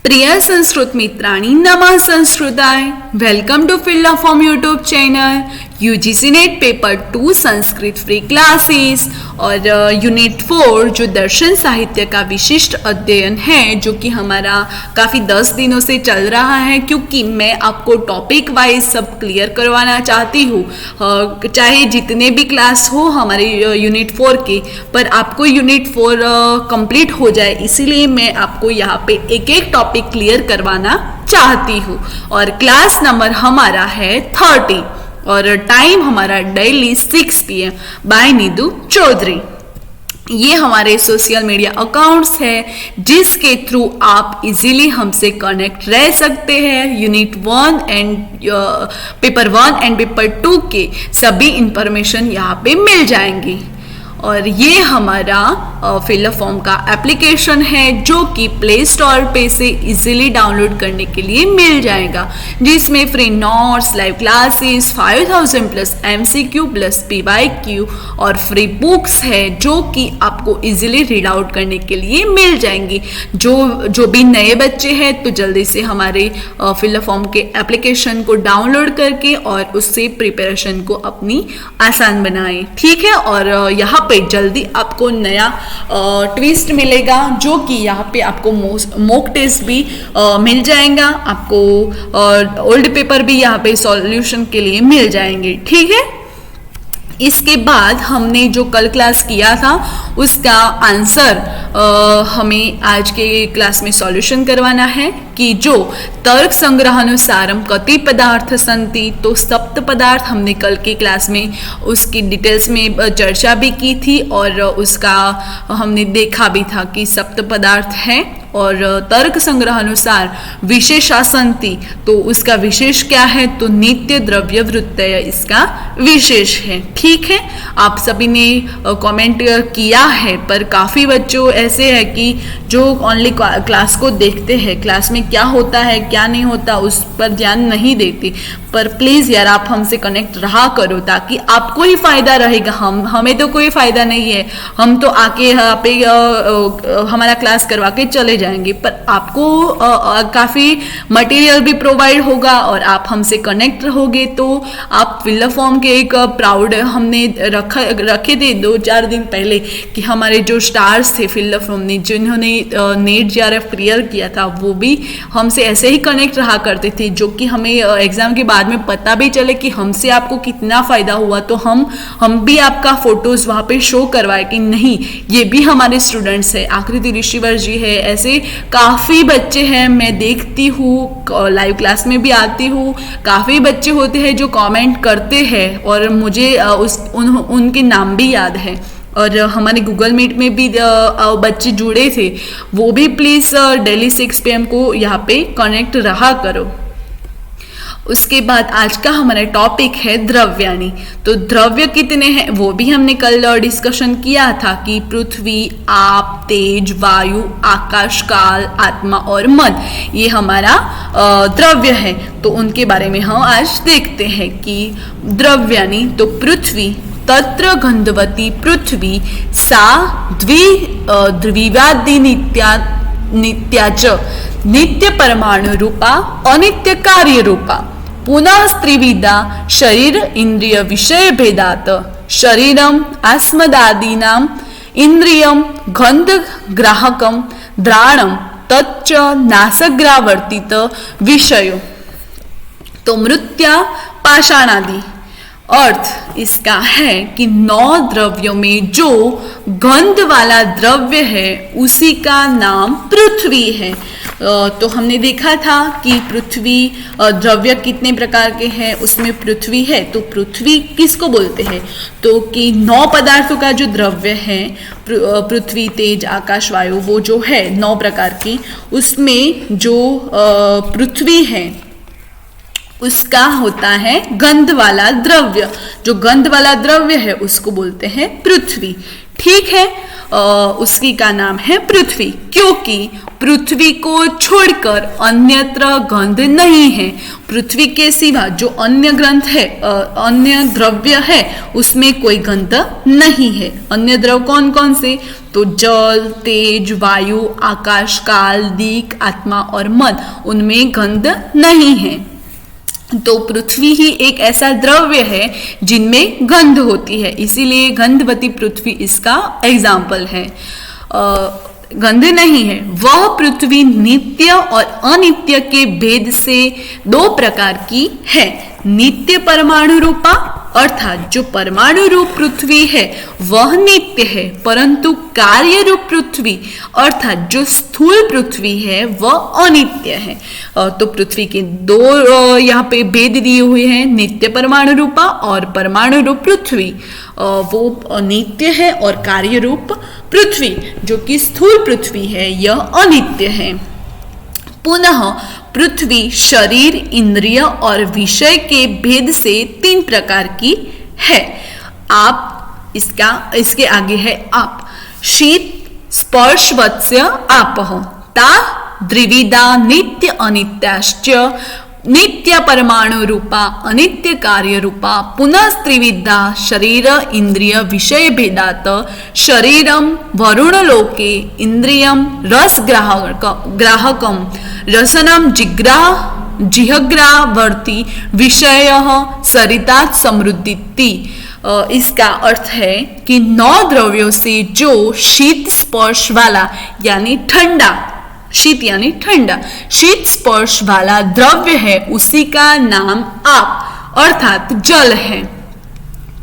प्रिय संस्कृत मित्रांनी, नमः संस्कृताय। Welcome to field form YouTube channel. UGC NET paper 2 Sanskrit free classes और यूनिट 4 जो दर्शन साहित्य का विशिष्ट अध्ययन है, जो कि हमारा काफ़ी 10 दिनों से चल रहा है, क्योंकि मैं आपको टॉपिक वाइज सब क्लियर करवाना चाहती हूँ। चाहे जितने भी क्लास हो हमारे यूनिट 4 के, पर आपको यूनिट 4 कंप्लीट हो जाए, इसीलिए मैं आपको यहाँ पे एक एक टॉपिक क्लियर करवाना चाहती हूँ। और क्लास नंबर हमारा है 30 और टाइम हमारा daily 6 PM by Neetu Chaudhary. ये हमारे सोशल मीडिया अकाउंट्स है, जिसके थ्रू आप इजीली हमसे कनेक्ट रह सकते हैं। Unit 1 and paper 1 and paper 2 के सभी इंफॉर्मेशन यहाँ पे मिल जाएंगी। और ये हमारा फिल फॉर्म का एप्लीकेशन है, जो कि प्ले स्टोर पे से इजीली डाउनलोड करने के लिए मिल जाएगा, जिसमें free notes, live classes, 5000 plus MCQ plus PYQ और फ्री बुक्स है, जो कि आपको इजीली रीड आउट करने के लिए मिल जाएंगी। जो भी नए बच्चे हैं, तो जल्दी से हमारे फिल फॉर्म के एप्लीकेशन को डाउनलोड करके और उससे प्रिपरेशन को अपनी आसान बनाएं, ठीक है। और यहाँ पे जल्दी आपको नया ट्विस्ट मिलेगा, जो कि यहाँ पे आपको मॉक टेस्ट भी मिल जाएगा, आपको ओल्ड पेपर भी यहाँ पे सॉल्यूशन के लिए मिल जाएंगे, ठीक है। इसके बाद हमने जो कल क्लास किया था, उसका आंसर हमें आज के क्लास में सॉल्यूशन करवाना है कि जो तर्क संग्रहानुसारम कति पदार्थ संति, तो सप्त पदार्थ हमने कल की क्लास में उसकी डिटेल्स में चर्चा भी की थी और उसका हमने देखा भी था कि सप्त पदार्थ है। और तर्क संग्रहानुसार विशेषासंति, तो उसका विशेष क्या है, तो नित्य द्रव्य वृत्तय इसका विशेष है, ठीक है। आप सभी ने कमेंट किया है, पर काफ़ी बच्चों ऐसे है कि जो ओनली क्लास को देखते हैं, क्लास में क्या होता है क्या नहीं होता उस पर ध्यान नहीं देते। पर प्लीज़ यार, आप हमसे कनेक्ट रहा करो, ताकि आपको ही फायदा रहेगा। हमें तो कोई फायदा नहीं है, हम तो आके यहाँ पे हमारा क्लास करवा के चले जाएंगे, पर आपको काफ़ी मटेरियल भी प्रोवाइड होगा और आप हमसे कनेक्ट रहोगे, तो आप फिल फॉर्म के एक प्राउड हमने रखे थे 2-4 दिन पहले कि हमारे जो स्टार्स थे फिल फॉर्म ने, जिन्होंने नेट JRF क्लियर किया था, वो भी हमसे ऐसे ही कनेक्ट रहा करते थे, जो कि हमें एग्जाम के बाद में पता भी चले कि हमसे आपको कितना फायदा हुआ। तो हम भी आपका फोटोज वहाँ पे शो करवाए कि नहीं, ये भी हमारे स्टूडेंट्स है। आकृति ऋषिवर जी है, ऐसे काफ़ी बच्चे हैं, मैं देखती हूँ, लाइव क्लास में भी आती हूँ, काफ़ी बच्चे होते हैं जो कमेंट करते हैं और मुझे उनके नाम भी याद है। और हमारे गूगल मीट में भी बच्चे जुड़े थे, वो भी प्लीज़ डेली 6 PM को यहाँ पे कनेक्ट रहा करो। उसके बाद आज का हमारा टॉपिक है द्रव्यानि। तो द्रव्य कितने हैं वो भी हमने कल डिस्कशन किया था कि पृथ्वी, आप, तेज, वायु, आकाश, काल, आत्मा और मन, ये हमारा द्रव्य है। तो उनके बारे में हम आज देखते हैं कि द्रव्यानि, तो पृथ्वी, तत्र गंधवती पृथ्वी सा द्विवादि नित्याच नित्य परमाणु रूपा अनित्य कार्य रूपा पुनः त्रिविधा शरीर इंद्रिय विषय भेदात शरीरम आस्मदादीनाम इंद्रियम गंध ग्राहकम द्राणम तच्च नासग्रावर्तित विषयो। तो मृत्या पाषाणादि, अर्थ इसका है कि 9 द्रव्यों में जो गंध वाला द्रव्य है, उसी का नाम पृथ्वी है। तो हमने देखा था कि पृथ्वी द्रव्य कितने प्रकार के हैं, उसमें पृथ्वी है। तो पृथ्वी किसको बोलते हैं, तो कि 9 पदार्थों का जो द्रव्य है, पृथ्वी, तेज, आकाश, वायु, वो जो है 9 प्रकार की, उसमें जो पृथ्वी है उसका होता है गंध वाला द्रव्य। जो गंध वाला द्रव्य है उसको बोलते हैं पृथ्वी, ठीक है। उसकी का नाम है पृथ्वी, क्योंकि पृथ्वी को छोड़कर अन्यत्र गंध नहीं है। पृथ्वी के सिवा जो अन्य ग्रंथ है, अन्य द्रव्य है, उसमें कोई गंध नहीं है। अन्य द्रव्य कौन कौन से? तो जल, तेज, वायु, आकाश, काल, दिक्, आत्मा और मन, उनमें गंध नहीं है। तो पृथ्वी ही एक ऐसा द्रव्य है जिनमें गंध होती है, इसीलिए गंधवती पृथ्वी इसका एग्जाम्पल है। गंध नहीं है। वह पृथ्वी नित्य और अनित्य के भेद से दो प्रकार की है। नित्य परमाणु रूपा, अर्थात जो परमाणु रूप पृथ्वी है वह नित्य है, परंतु कार्य रूप पृथ्वी अर्थात जो स्थूल पृथ्वी है वह अनित्य है। तो पृथ्वी के दो यहाँ पे भेद दिए हुए हैं, नित्य परमाणु रूपा और परमाणु रूप पृथ्वी। वो नित्य है और कार्य रूप पृथ्वी जो कि स्थूल पृथ्वी है यह अनित्य है। पुनः पृथ्वी शरीर, इंद्रिय और विषय के भेद से तीन प्रकार की है। आप इसके आगे है आप। शीत स्पर्श वत्स्य आपः ता द्विविधा नित्य अनित्याश्च नित्य परमाणु रूपा अनित्य कार्य रूपा पुनः त्रिविधा शरीर इंद्रिय विषय भेदात शरीरम वरुण लोके इंद्रियम रस ग्राहकम रसनम जिह्रावर्ती विषय सरितात् समृद्धिति। इसका अर्थ है कि 9 द्रव्यों से जो शीत स्पर्श वाला यानी ठंडा, शीत यानी ठंडा, शीत स्पर्श वाला द्रव्य है उसी का नाम आप अर्थात जल है,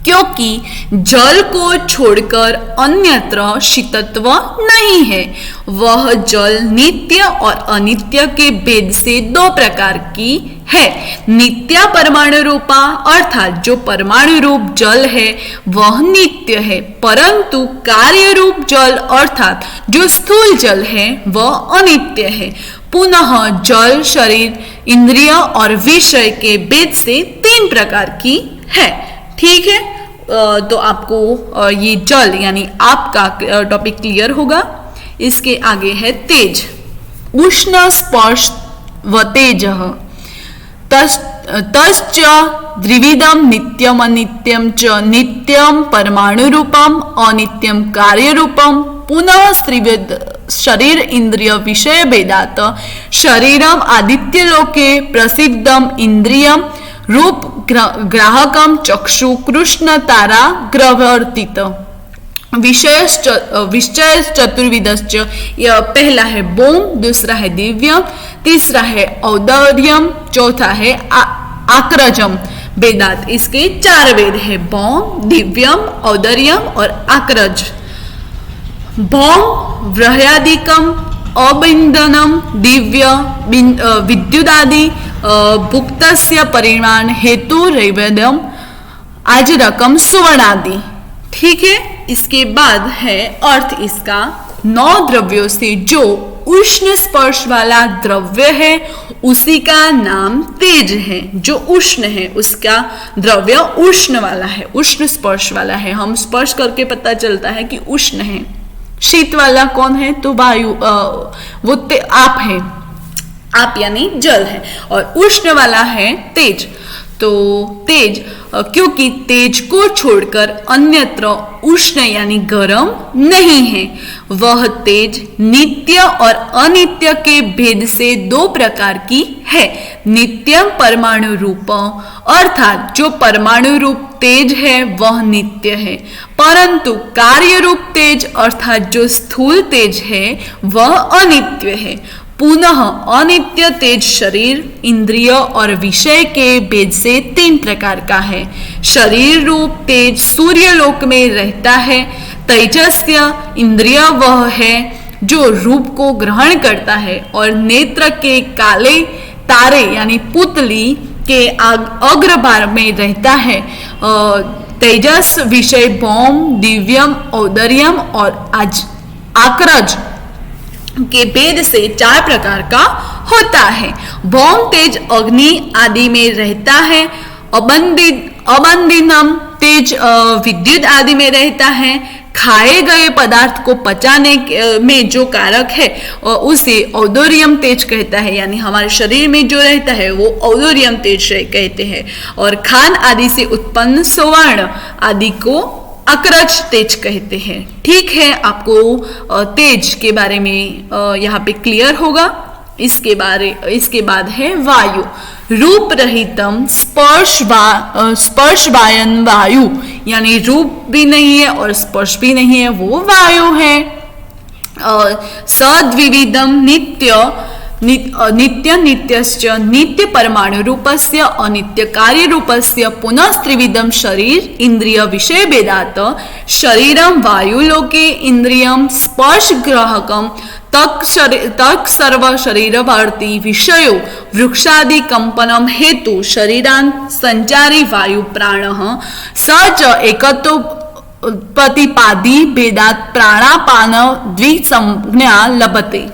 क्योंकि जल को छोड़कर अन्यत्र शीतत्व नहीं है। वह जल नित्य और अनित्य के भेद से दो प्रकार की है। नित्य परमाणु रूपा अर्थात जो परमाणु रूप जल है वह नित्य है, परंतु कार्य रूप जल अर्थात जो स्थूल जल है वह अनित्य है। पुनः जल शरीर, इंद्रिय और विषय के भेद से 3 प्रकार की है। ठीक है, तो आपको ये जल यानी आपका टॉपिक क्लियर होगा। इसके आगे है तेज। उष्ण स्पर्श व तेज तश्च द्विविधम नित्यम अनित्यम च नित्यम परमाणु रूपम अनित्यम कार्य रूपम पुनः त्रिविध शरीर इंद्रिय विषय भेदात शरीरम आदित्य लोके प्रसिद्धम इंद्रियम रूप ग्राहकम चक्षु कृष्ण तारा ग्रवर्तित विषय चतुर्विधश्च। यह पहला है बोम, दूसरा है दिव्यम, तीसरा है औदर्यम, चौथा है आक्रजम। वेदात इसके 4 वेद है, बौम, दिव्यम, औदर्यम और आक्रज। बौम व्रह्यादिकम अबिंदनम दिव्य विद्युदादि भुक्तस्य परिमाण हेतु रैवेद्यम आजरकम सुवर्णादि। ठीक है, इसके बाद है अर्थ इसका 9 द्रव्यों से जो उष्ण स्पर्श वाला द्रव्य है उसी का नाम तेज है। जो उष्ण है उसका द्रव्य उष्ण वाला है, उष्ण स्पर्श वाला है। हम स्पर्श करके पता चलता है कि उष्ण है। शीत वाला कौन है? तो वायु, वो आप है, आप यानी जल है, और उष्ण वाला है तेज। तो तेज, क्योंकि तेज को छोड़कर अन्यत्र उष्ण यानी गर्म नहीं है। वह तेज नित्य और अनित्य के भेद से 2 प्रकार की है। नित्यम परमाणु रूप अर्थात जो परमाणु रूप तेज है वह नित्य है, परंतु कार्य रूप तेज अर्थात जो स्थूल तेज है वह अनित्य है। पुनः अनित्य तेज शरीर, इंद्रिय और विषय के भेद से 3 प्रकार का है। शरीर रूप तेज सूर्य लोक में रहता है। तेजस्य इंद्रिय वह है जो रूप को ग्रहण करता है और नेत्र के काले तारे यानी पुतली के अग्रभाग में रहता है। तेजस विषय बौम, दिव्यम, औदर्यम और आक्रज के भेद से 4 प्रकार का होता है। बौम तेज अग्नि आदि में रहता है। अबंदिनम तेज विद्युत आदि में रहता है। खाए गए पदार्थ को पचाने में जो कारक है उसे औदोरियम तेज कहता है, यानी हमारे शरीर में जो रहता है वो औदोरियम तेज कहते हैं। और खान आदि से उत्पन्न स्वर्ण आदि को अकरज तेज कहते हैं। ठीक है, आपको तेज के बारे में यहाँ पे क्लियर होगा। इसके बाद है वायु। रूप रहितम स्पर्श वायन वायु, यानी रूप भी नहीं है और स्पर्श भी नहीं है, वो वायु है। सद्विविधम नित्य नित्यश्च नित्य परमाणु रूपस्य अनित्य कार्य रूपस्य पुनः त्रिविधम शरीर इंद्रिय विषय भेदात शरीरम वायुलोके इंद्रियम स्पर्श ग्राहकम तक सर्व शरीरवर्ती विषयो वृक्षादि कंपनम हेतु शरीरांत संचारी वायु प्राणः स च एकतो प्रतिपादी भेदात प्राणापान द्विसंज्ञा लभते।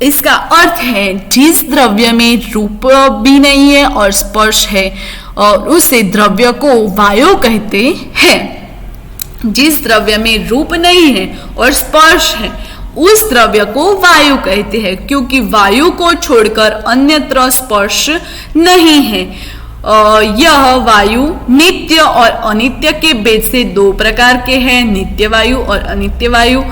इसका अर्थ है जिस द्रव्य में रूप भी नहीं है और स्पर्श है और उसे द्रव्य को वायु कहते हैं। जिस द्रव्य में रूप नहीं है और स्पर्श है उस द्रव्य को वायु कहते हैं, क्योंकि वायु को छोड़कर अन्यत्र स्पर्श नहीं है। यह वायु नित्य और अनित्य के भेद से दो प्रकार के हैं, नित्य वायु और अनित्य वायु।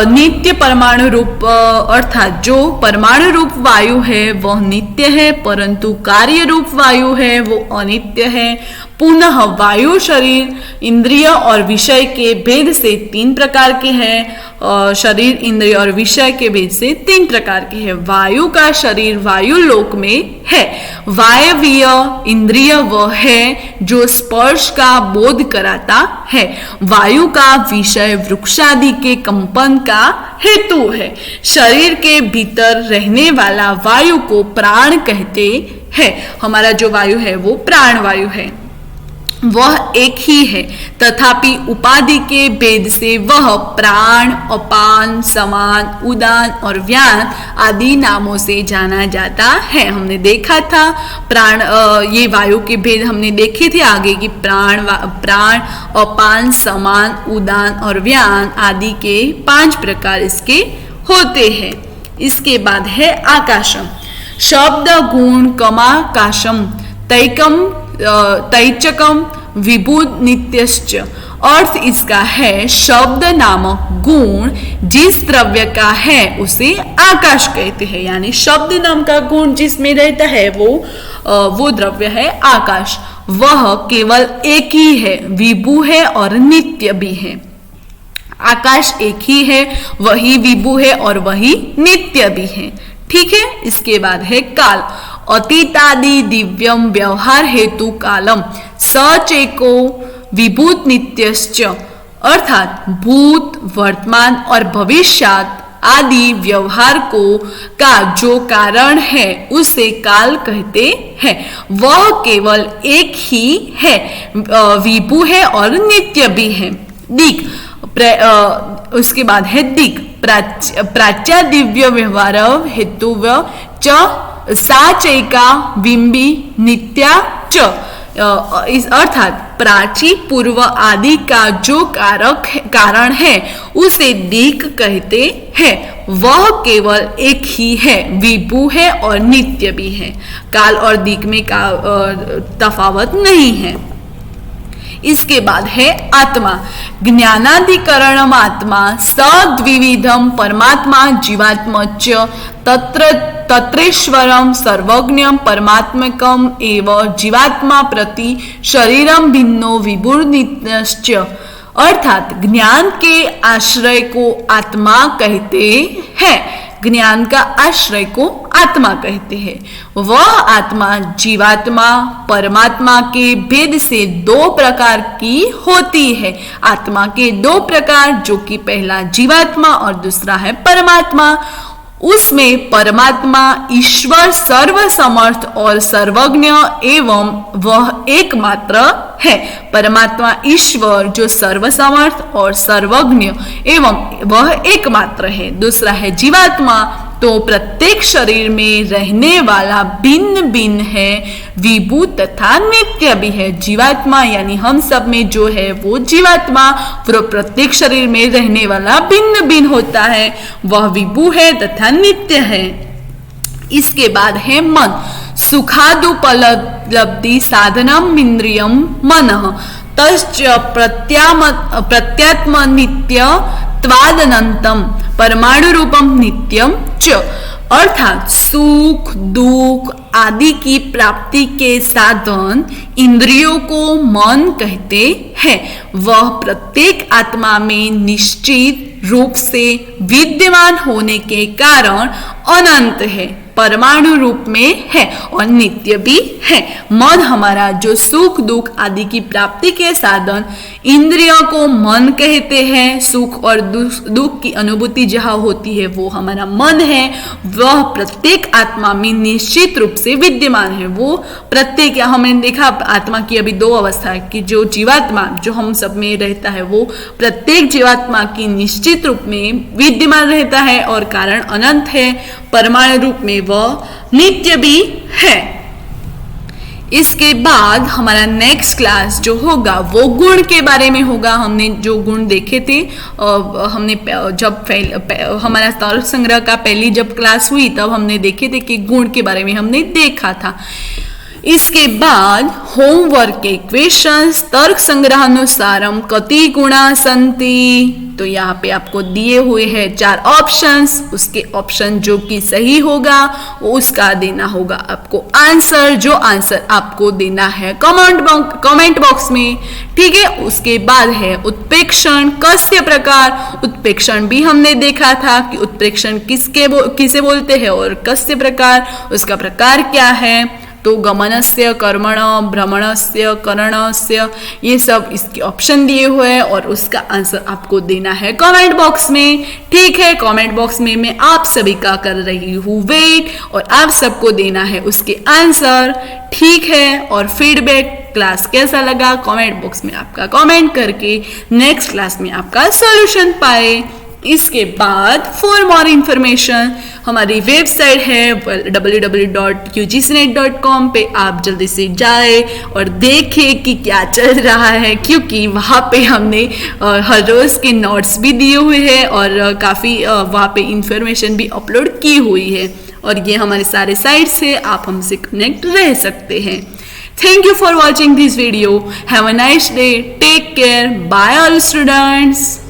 नित्य परमाणु रूप अर्थात जो परमाणु रूप वायु है वह नित्य है, परंतु कार्य रूप वायु है वो अनित्य है। पुनः वायु शरीर इंद्रिय और विषय के भेद से तीन प्रकार के हैं। शरीर इंद्रिय और विषय के भेद से तीन प्रकार के हैं। वायु का शरीर वायु लोक में है। वायवीय इंद्रिय वह है जो स्पर्श का बोध कराता है। वायु का विषय वृक्षादि के कंपन का हेतु है। शरीर के भीतर रहने वाला वायु को प्राण कहते हैं। हमारा जो वायु है वो प्राण वायु है, वह एक ही है, तथापि उपाधि के भेद से वह प्राण, अपान, समान, उदान और व्यान आदि नामों से जाना जाता है। हमने देखा था प्राण, ये वायु के भेद हमने देखे थे आगे की प्राण, अपान, समान, उदान और व्यान आदि के 5 प्रकार इसके होते हैं। इसके बाद है आकाशम। शब्द गुण कमाकाशम तैचकम विभूत नित्यश्च। अर्थ इसका है शब्द नामक गुण जिस द्रव्य का है उसे आकाश कहते हैं, यानी शब्द नाम का गुण जिसमें रहता है वो द्रव्य है आकाश। वह केवल एक ही है, विभू है और नित्य भी है। आकाश एक ही है, वही विभू है और वही नित्य भी है। ठीक है, इसके बाद है काल। अतीतादि दिव्यम व्यवहार हेतु कालम सचेको विभूत नित्यश्च। अर्थात भूत, वर्तमान और भविष्यात आदि व्यवहार का जो कारण है उसे काल कहते हैं। वह केवल एक ही है, विभू है और नित्य भी है। दिक्, उसके बाद है दिक्। प्राच्या दिव्य व्यवहार हेतु च साचैका बिंबी नित्या च। इस अर्थात प्राची, पूर्व आदि का जो कारण है उसे दिक् कहते हैं। वह केवल एक ही है, विभू है और नित्य भी है। काल और दिक् में तफावत नहीं है। इसके बाद है आत्मा। ज्ञानाधिकरणम आत्मा सद्विविधम परमात्मा जीवात्म च तत्रेश्वरम सर्वज्ञम परमात्मकम एवं जीवात्मा प्रति शरीरम भिन्नो विभुर्नित्यश्च। अर्थात ज्ञान के आश्रय को आत्मा कहते हैं। ज्ञान का आश्रय को आत्मा कहते हैं। वह आत्मा जीवात्मा परमात्मा के भेद से 2 प्रकार की होती है। आत्मा के 2 प्रकार, जो कि पहला जीवात्मा और दूसरा है परमात्मा। उसमें परमात्मा ईश्वर सर्वसमर्थ और सर्वज्ञ एवं वह एकमात्र है। परमात्मा ईश्वर जो सर्वसमर्थ और सर्वज्ञ एवं वह एकमात्र है। दूसरा है जीवात्मा, तो प्रत्येक शरीर में रहने वाला भिन्न भिन्न है, विभू तथा नित्य भी है। जीवात्मा यानी हम सब में जो है वो जीवात्मा, वो प्रत्येक शरीर में रहने वाला भिन्न भिन्न होता है, वह विभू है तथा नित्य है। इसके बाद है मन। सुखादुपलब्धि साधनम इंद्रियम मनः तश्च प्रत्यात्म नित्य त्वादनंतम परमाणु रूपम नित्यम च। अर्थात सुख दुख आदि की प्राप्ति के साधन इंद्रियों को मन कहते हैं। वह प्रत्येक आत्मा में निश्चित रूप से विद्यमान होने के कारण अनंत है, परमाणु रूप में है और नित्य भी है। मन हमारा जो सुख दुख आदि की प्राप्ति के साधन, इंद्रियों को मन कहते हैं। सुख और दुख की अनुभूति जहाँ होती है वो हमारा मन है। वह प्रत्येक आत्मा में निश्चित रूप से विद्यमान है। वो प्रत्येक, हमने देखा आत्मा की अभी दो अवस्था है कि जो जीवात्मा जो हम सब में रहता है वो प्रत्येक जीवात्मा की निश्चित रूप में विद्यमान रहता है और कारण अनंत है, परमाणु रूप में वह नित्य भी है। इसके बाद हमारा नेक्स्ट क्लास जो होगा वो गुण के बारे में होगा। हमने जो गुण देखे थे, हमने जब हमारा तर्क संग्रह का पहली जब क्लास हुई तब हमने देखे थे कि गुण के बारे में हमने देखा था। इसके बाद होमवर्क के क्वेश्चंस, तर्क संग्रहानुसारम कति गुणा संति, तो यहाँ पे आपको दिए हुए हैं 4 ऑप्शंस। उसके ऑप्शन जो कि सही होगा वो उसका देना होगा आपको आंसर, जो आंसर आपको देना है कमेंट बॉक्स में, ठीक है। उसके बाद है उत्प्रेक्षण, कस्य प्रकार। उत्प्रेक्षण भी हमने देखा था कि उत्प्रेक्षण किसे बोलते हैं और कस्य प्रकार, उसका प्रकार क्या है। तो गमनस्य, कर्मण, भ्रमणस्य, करणस्य, ये सब इसके ऑप्शन दिए हुए हैं और उसका आंसर आपको देना है कमेंट बॉक्स में, ठीक है। कमेंट बॉक्स में मैं आप सभी का कर रही हूँ वेट और आप सबको देना है उसके आंसर, ठीक है। और फीडबैक क्लास कैसा लगा कमेंट बॉक्स में आपका कमेंट करके नेक्स्ट क्लास में आपका सॉल्यूशन पाए। इसके बाद फॉर मोर इंफॉर्मेशन हमारी वेबसाइट है www.ugcnet.com पे आप जल्दी से जाए और देखें कि क्या चल रहा है, क्योंकि वहाँ पे हमने हर रोज़ के नोट्स भी दिए हुए हैं और काफ़ी वहाँ पे इंफॉर्मेशन भी अपलोड की हुई है और ये हमारे सारे साइट से आप हमसे कनेक्ट रह सकते हैं। Thank you for watching this video. Have a nice day. Take care. Bye all students.